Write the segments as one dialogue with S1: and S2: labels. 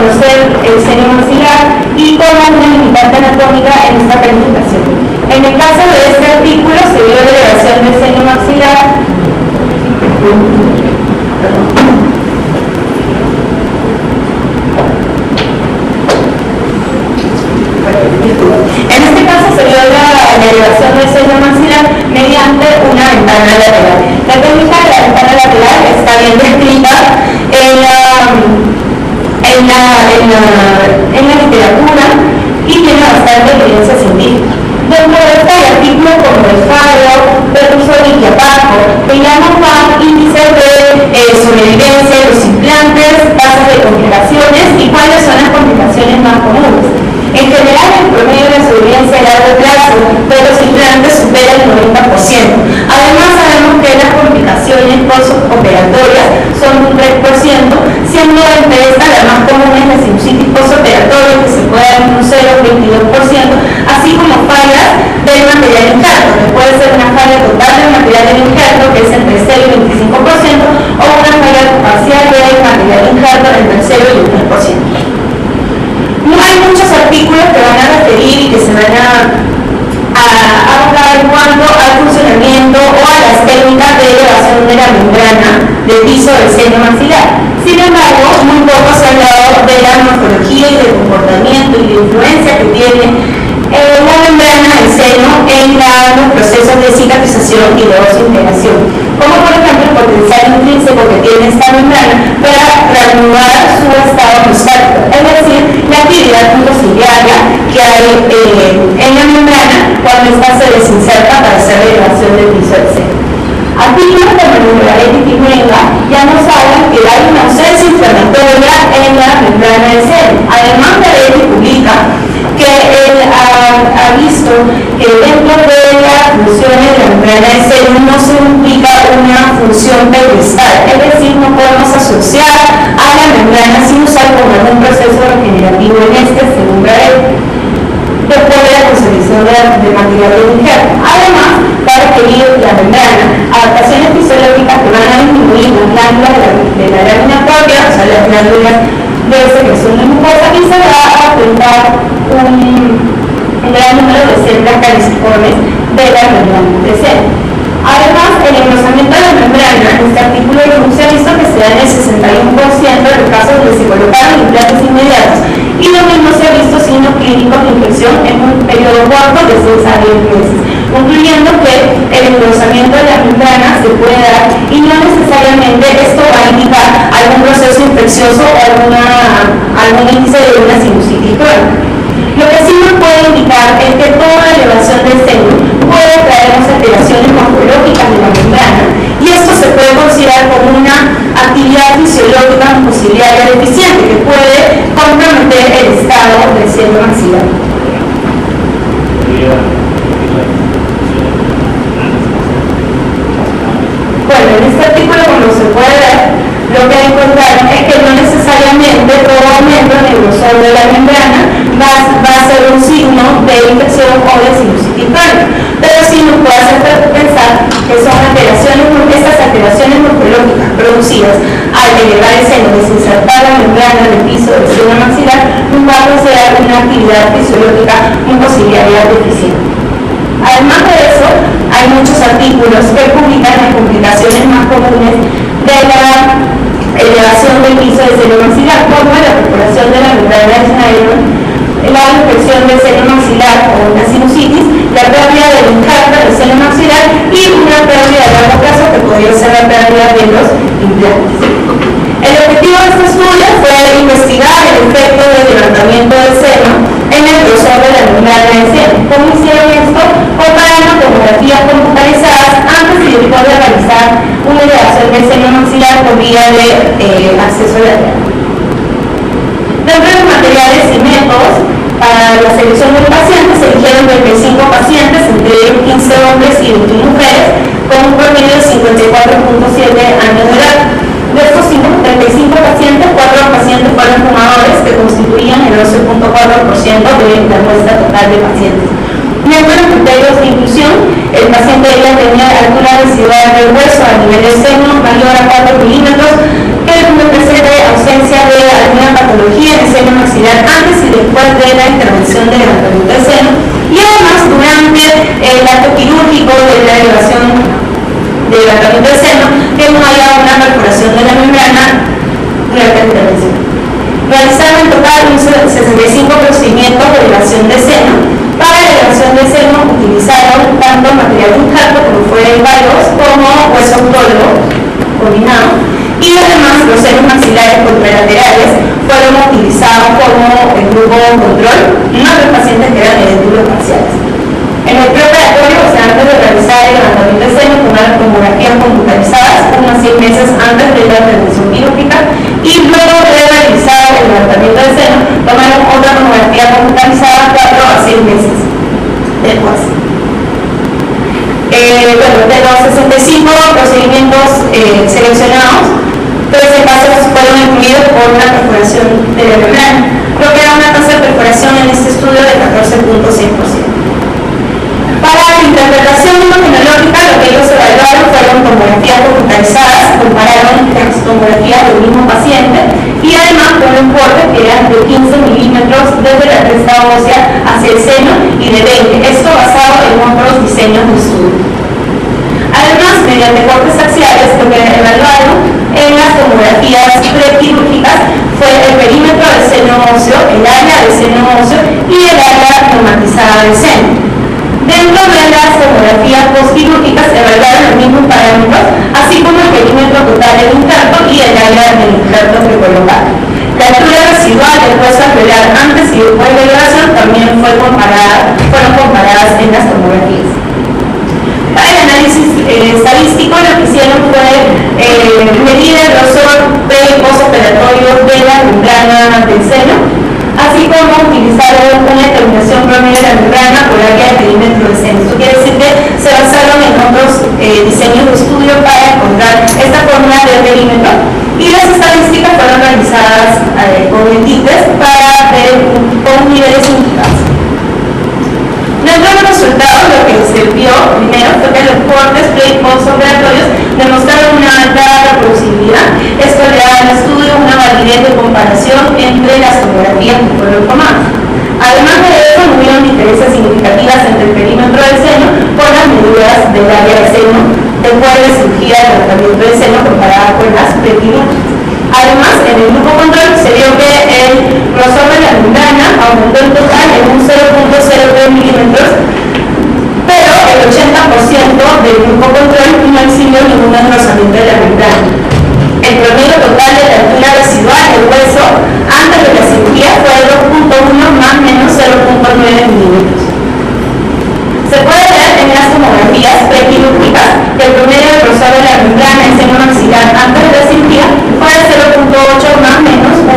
S1: reconocer el seno maxilar y como una limitante anatómica en esta calificación. En el caso de este artículo se vio la elevación del seno maxilar. En este caso se vio la elevación del seno maxilar mediante una ventana lateral. La técnica de la ventana lateral está bien descrita en la literatura y tiene bastante evidencia científica. Dentro de este hay artículos como el Faro, Peterson y Chiapaco, que llaman índices de sobrevivencia de los implantes, tasas de complicaciones y cuáles son las complicaciones más comunes. En general, el promedio de sobrevivencia a largo plazo de los implantes supera el 90%. Además, sabemos que las complicaciones postoperatorias son un 3%, siendo entre estas las más comunes la sinusitis postoperatoria, que se puede dar un 0,22%, así como fallas del material injerto, que puede ser una falla total del material del injerto, que es entre 0 y 25%, o una falla parcial del material injerto entre el 0 y el 3%. No hay muchos artículos que van a referir y que se van a hablar en cuanto al funcionamiento o a las técnicas de elevación de la membrana del piso del seno maxilar. Sin embargo, muy poco se ha hablado de la morfología y del comportamiento y la influencia que tiene la membrana del seno en los procesos de cicatrización y de osteointegración, como por ejemplo el potencial intrínseco que tiene esta membrana para reanudar su estado prostático, es decir, la actividad microciliaria que hay en la membrana cuando ésta se desinserta para hacer la elevación del piso del seno. Artículos como el Muraretti y Menga ya nos hablan que hay una ausencia inflamatoria en la membrana del seno. Además, Muraretti publica que él ha visto que dentro de las funciones de la membrana del seno no se implica una función pedestal, es decir, no podemos asociar a la membrana sinusal con algún proceso regenerativo en según Muraretti, después de la conservación de material de injerto. Además, va a requerir la membrana adaptaciones fisiológicas que van a disminuir las glándulas de la lámina propia, o sea, las glándulas de secreción de mucosa, y se va a afrontar un gran número de células caliciformes de la membrana del seno. Además, el engrosamiento de la membrana, en este artículo se ha visto que se da en el 61% de los casos donde se colocaron implantes inmediatos, y lo mismo se ha visto signos clínicos de infección en un periodo corto de 6 a 10 meses, concluyendo que el engrosamiento de la membrana se puede dar y no necesariamente esto va a indicar algún proceso infeccioso o algún índice de una sinusitis crónica. Lo que sí nos puede indicar es que toda elevación del seno puede traernos alteraciones morfológicas de la membrana, y esto se puede considerar como una actividad fisiológica mucociliaria deficiente que puede comprometer el estado del seno maxilar. Bueno, en este artículo, como se puede ver, lo que encontraron es que no necesariamente todo aumento en el grosor de la membrana va a ser un signo de infección o de sinusitis crónica, pero sí nos puede hacer pensar que son estas alteraciones morfológicas producidas al elevar el seno, desinsertar la membrana del piso del seno maxilar, nos va a considerar una actividad fisiológica mucociliaria deficiente. Además de eso, hay muchos artículos que publican las complicaciones más comunes de la elevación del piso del seno maxilar, como la perforación de la membrana de Schneider, la infección del seno maxilar o una sinusitis, la pérdida del injerto del seno maxilar y una pérdida a largo plazo que podría ser la pérdida de los implantes. El objetivo de este estudio fue investigar el efecto del levantamiento del seno en el grosor de la membrana del seno. ¿Cómo hicieron esto? Comparando tomografías computarizadas antes y después de realizar una elevación del seno maxilar por vía de acceso lateral. Dentro de los materiales y métodos para la selección del paciente se eligieron 25 pacientes, entre ellos 15 hombres y 21 mujeres, con un promedio de 54.7 años de edad. De estos 35 pacientes, 4 pacientes fueron fumadores, que constituían el 12.4% de la muestra total de pacientes. Dentro de los criterios de inclusión, el paciente debía tener altura residual del hueso a nivel del seno mayor a 4 milímetros, que no presente ausencia de alguna patología patología en el seno maxilar antes y después de la intervención de levantamiento del seno, y además durante el acto quirúrgico de la elevación de levantamiento del seno, que no haya una perforación de la membrana durante la intervención. Realizaron en total 65 procedimientos de elevación de seno. Para la elevación de seno utilizaron tanto material de injerto como fue el VALOS como hueso autólogo combinado, y además los senos maxilares contralaterales fueron utilizados como el grupo control en otros pacientes que eran edéntulos parciales. En el preoperatorio, o sea, antes de realizar el levantamiento de seno, tomaron tomografías computarizadas unos 6 meses antes de la intervención quirúrgica, y luego de realizar el levantamiento de seno, tomaron otra tomografía computarizada 4 a 6 meses después. Bueno, de los 65 procedimientos seleccionados, 13 casos fueron incluidos por una perforación de la membrana, lo que da una tasa de perforación en este estudio de 14.6%. Para la interpretación imagenológica, lo que ellos evaluaron fueron tomografías computarizadas, compararon las tomografías del mismo paciente y además con un corte que eran de 15 milímetros desde la cresta ósea hacia el seno y de 20, esto basado en otros diseños de estudio. Además, mediante cortes axiales, lo que evaluaron en las tomografías prequirúrgicas fue el perímetro del seno óseo, el área del seno óseo y el área traumatizada del seno. Dentro de las tomografías postquirúrgicas se evaluaron los mismos parámetros, así como el perímetro total del injerto y el área del injerto que colocaron. La altura residual del hueso alveolar antes y después de la elevación también fueron comparadas en las tomografías. Para el análisis estadístico, lo que hicieron fue medir el grosor pre- y postoperatorio de la membrana del seno, así como utilizaron una determinación promedio de la membrana por área de perímetro del seno. Esto quiere decir que se basaron en otros diseños de estudio para encontrar esta fórmula de perímetro, y las estadísticas fueron realizadas con entities para ver con niveles indicados. Dentro de los resultados, lo que se vio primero fue que los cortes pre- y postoperatorios demostraron una alta reproducibilidad. Esto le da al estudio una validez de comparación entre las tomografías que fueron tomadas. Además de eso, no hubieron diferencias significativas entre el perímetro del seno por las medidas del área del seno después de cirugía de tratamiento del seno comparada con las prequirúrgicas. Además, en el grupo control se vio que el grosor de la membrana aumentó en total en un 0.03 milímetros, pero el 80% del grupo control no exhibió ningún engrosamiento de la membrana. El promedio total de la altura residual del hueso antes de la cirugía fue de 2.1 más menos 0.9 milímetros. Se puede ver en las tomografías prequirúrgicas que el promedio de grosor de la membrana en seno maxilar antes de la cirugía fue de 0.8 más menos 1.2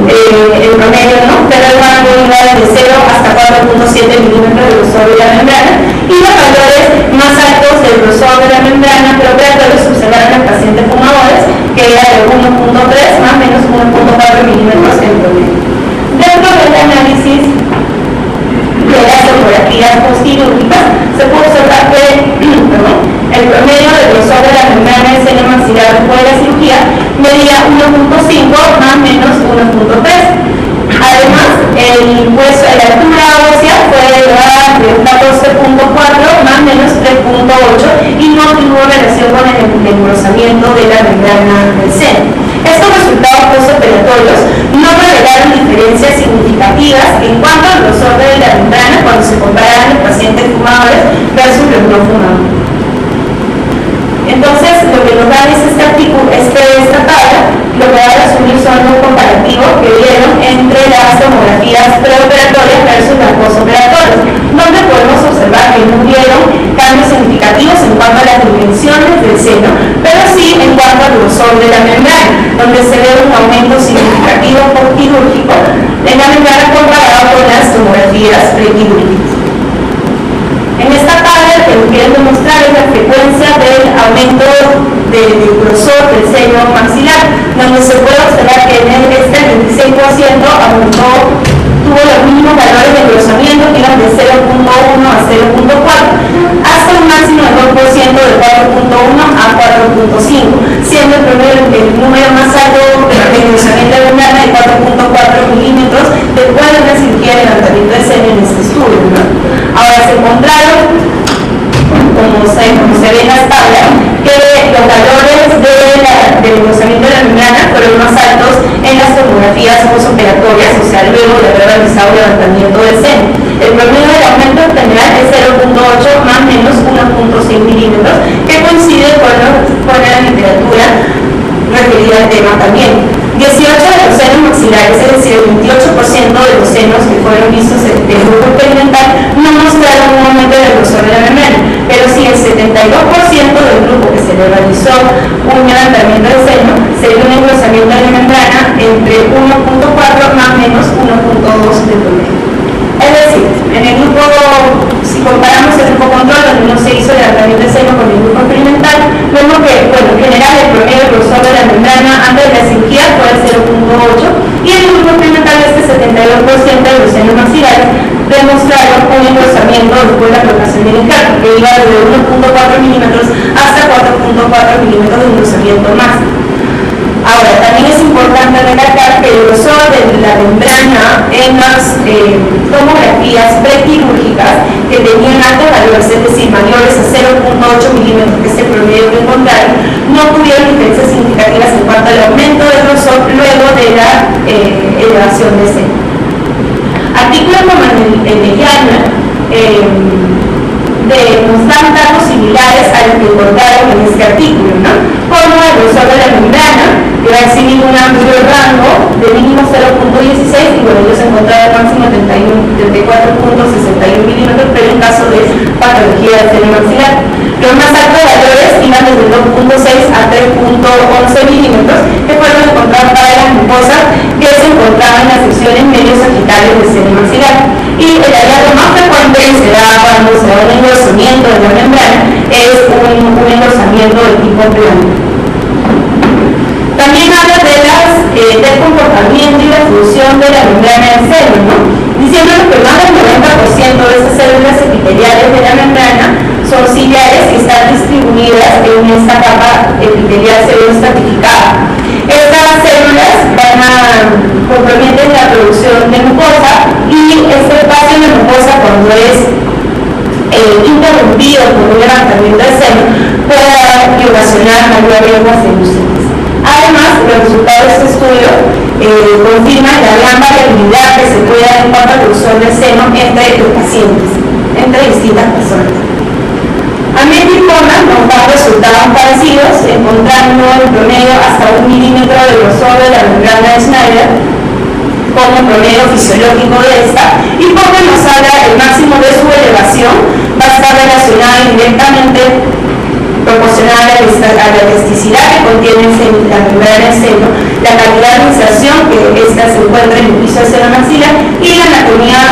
S1: el promedio, ¿no? Pero el rango iba de 0 hasta 4.7 milímetros de grosor de la membrana, y los valores más altos del grosor de la membrana preoperatorios se observaron en pacientes fumadores, que era de 1.3 más menos 1.4 milímetros en promedio. Dentro del análisis de las tomografías postquirúrgicas se pudo observar que el promedio del grosor de la membrana del seno maxilar después de la cirugía medía 1.5 más menos 1.3. Además, el hueso de la altura ósea fue elevada de 14.4 más menos 3.8 y no tuvo relación con el engrosamiento de la membrana del seno. Estos resultados postoperatorios no revelaron diferencias significativas en cuanto al grosor de la membrana cuando se comparaban los pacientes fumadores versus los no fumadores. Entonces, lo que nos da es esta tabla, lo que va a resumir son los comparativos que vieron entre las tomografías preoperatorias versus las postoperatorias, donde podemos observar que no hubieron cambios significativos en cuanto a las dimensiones del seno, pero sí en cuanto al grosor de la membrana, donde se ve un aumento significativo postquirúrgico en la membrana comparado con las tomografías prequirúrgicas. En esta tabla, lo que nos quieren demostrar es la frecuencia del aumento del grosor del seno maxilar, donde se puede observar que en este 26% tuvo los mismos valores de engrosamiento, que iban de 0.1 a 0.4, hasta un máximo de 2% de 4.1 a 4.5, siendo el número más alto de engrosamiento de membrana después de una cirugía de levantamiento de seno en este estudio, ¿no? Ahora se encontraron, como se ve en las tablas, que los valores del engrosamiento de la membrana fueron más altos en las tomografías postoperatorias, o sea, luego de haber realizado el levantamiento del seno. El promedio del aumento general es 0.8 más menos 1.6 milímetros, que coincide con la literatura referida al tema también. 18 de los senos maxilares, es decir, el 28% de los senos que fueron vistos en el grupo experimental no mostraron un aumento del grosor de la membrana, pero sí el 72% del grupo que se le realizó un levantamiento de seno se dio un engrosamiento de la membrana entre 1.4 más menos 1.2 de promedio. Es decir, en el grupo, si comparamos el grupo control, donde no se hizo levantamiento de seno con el grupo experimental, vemos que, bueno, en general el promedio del grosor de la membrana antes de la cirugía fue el 0.8 y en el grupo experimental este 72% de los senos maxilares demostraron un engrosamiento después de la colocación del injerto, que iba de 1.4 milímetros hasta 4.4 milímetros de engrosamiento más. Ahora, también es importante recalcar que el grosor de la membrana en las tomografías prequirúrgicas que tenían altos valores, es decir, mayores a 0.8 milímetros, que es el promedio que encontraron, no tuvieron diferencias significativas en cuanto al aumento del grosor luego de la elevación de seno. Artículos como el de Llana nos dan datos similares a los que encontraron en este artículo, ¿no? Como el grosor de la membrana, que va a exhibir un amplio rango de mínimo 0.16 y bueno, ellos encontraron máximo 34.61 milímetros, pero en caso de patología del seno maxilar. Los más altos valores iban desde 2.6 a 3.11 milímetros, que fueron encontrados para las mucosas que se encontraban en las secciones medios sagitales del seno maxilar. Y el hallazgo más frecuente que se da cuando se da un engrosamiento de la membrana es un engrosamiento de tipo plano. También habla del comportamiento y la función de la membrana del seno, ¿no? Diciendo que más del 90% de esas células epiteliales de la membrana son ciliares y están distribuidas en esta capa epitelial estratificada. Estas células comprometen la producción de mucosa y este espacio de mucosa, cuando es interrumpido por un levantamiento de seno, puede ocasionar mayor riesgo de sinusitis. Además, los resultados de este estudio confirman la gran variabilidad que se puede dar en cuanto al grosor del seno entre los pacientes, entre distintas personas. A metricona nos dan resultados parecidos, encontrando en promedio hasta 1 milímetro de grosor de la membrana de Schneider como promedio fisiológico de esta, y porque nos habla el máximo de su elevación va a estar relacionada directamente proporcional a la elasticidad que contiene la membrana del seno, la calidad de inserción que esta se encuentra en el piso del seno maxilar y la anatomía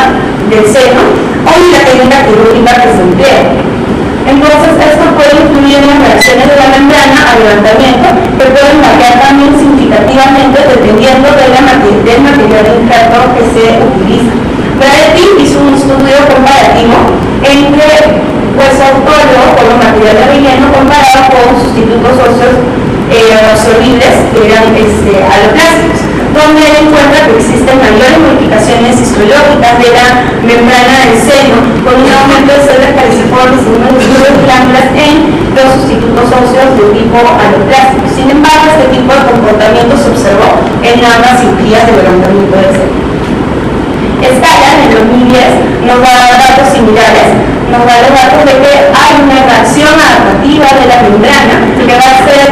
S1: del seno o la técnica quirúrgica que se emplea. Entonces, esto puede influir en las reacciones de la membrana al levantamiento, que pueden variar también significativamente dependiendo del material de injerto que se utiliza. Braetti hizo un estudio comparativo entre hueso autólogo como material de relleno comparado con sustitutos óseos absorbibles que eran aloplásticos, donde él encuentra que existen mayores modificaciones histológicas de la membrana del seno con un aumento de células caliciformes y un número de glándulas en los sustitutos óseos de tipo aloplásticos. Sin embargo, este tipo de comportamiento se observó en ambas cirugías de levantamiento del seno. Scala en el 2010 nos da datos similares, nos da los datos de que hay una reacción adaptativa de la membrana que va a ser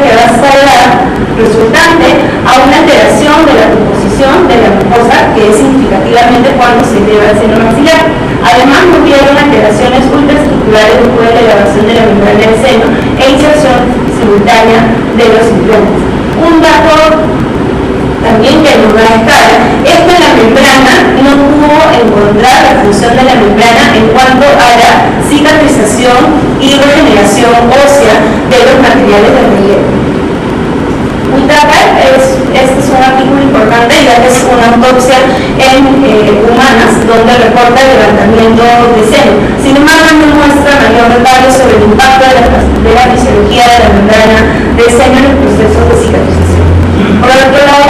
S1: resultante a una alteración de la composición de la mucosa, que es significativamente cuando se eleva el seno maxilar. Además, no hubieron alteraciones ultraestructurales después de la elevación de la membrana del seno e inserción simultánea de los implantes. Un dato también que nos da Scala es que la membrana no pudo encontrar la función de la membrana en cuanto a la cicatrización y regeneración ósea de los materiales de relleno. Este es un artículo importante, ya que es una autopsia en humanas donde reporta el levantamiento de seno. Sin embargo, no muestra mayor detalle sobre el impacto de la fisiología de la membrana del seno en el proceso de cicatrización. Por otro lado,